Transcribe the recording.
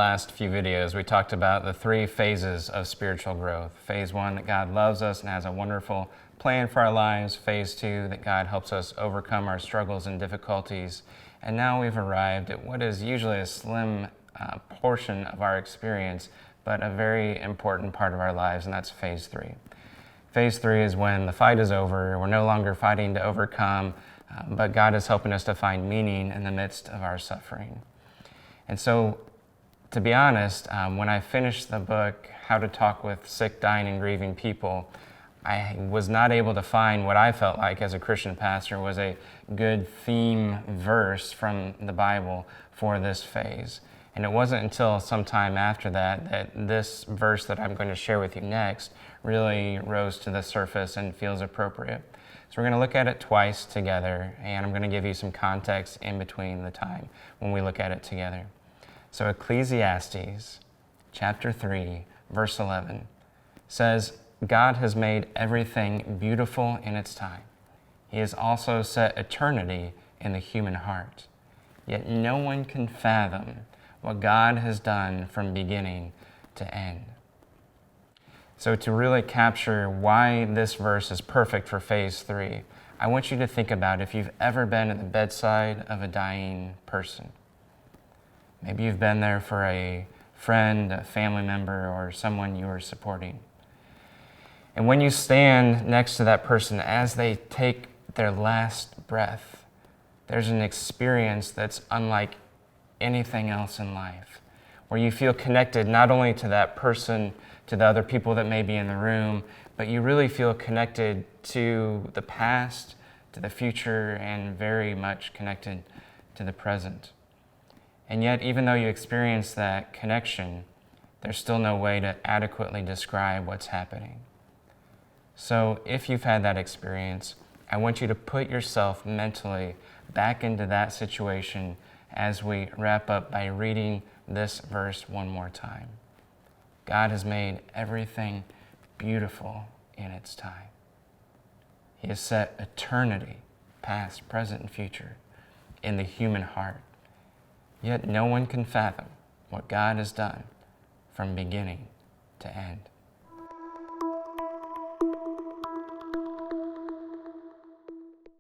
last few videos, we talked about the 3 phases of spiritual growth. Phase 1, that God loves us and has a wonderful plan for our lives. Phase 2, that God helps us overcome our struggles and difficulties. And now we've arrived at what is usually a slim portion of our experience, but a very important part of our lives, and that's phase 3. Phase 3 is when the fight is over. We're no longer fighting to overcome, but God is helping us to find meaning in the midst of our suffering. And so, to be honest, when I finished the book, How to Talk with Sick, Dying, and Grieving People, I was not able to find what I felt like as a Christian pastor was a good theme verse from the Bible for this phase. And it wasn't until some time after that that this verse that I'm going to share with you next really rose to the surface and feels appropriate. So we're going to look at it twice together, and I'm going to give you some context in between the time when we look at it together. So Ecclesiastes chapter 3, verse 11 says, God has made everything beautiful in its time. He has also set eternity in the human heart. Yet no one can fathom what God has done from beginning to end. So to really capture why this verse is perfect for phase 3, I want you to think about if you've ever been at the bedside of a dying person. Maybe you've been there for a friend, a family member, or someone you are supporting. And when you stand next to that person as they take their last breath, there's an experience that's unlike anything else in life, where you feel connected not only to that person, to the other people that may be in the room, but you really feel connected to the past, to the future, and very much connected to the present. And yet, even though you experience that connection, there's still no way to adequately describe what's happening. So if you've had that experience, I want you to put yourself mentally back into that situation as we wrap up by reading this verse one more time. God has made everything beautiful in its time. He has set eternity, past, present, and future, in the human heart. Yet no one can fathom what God has done from beginning to end.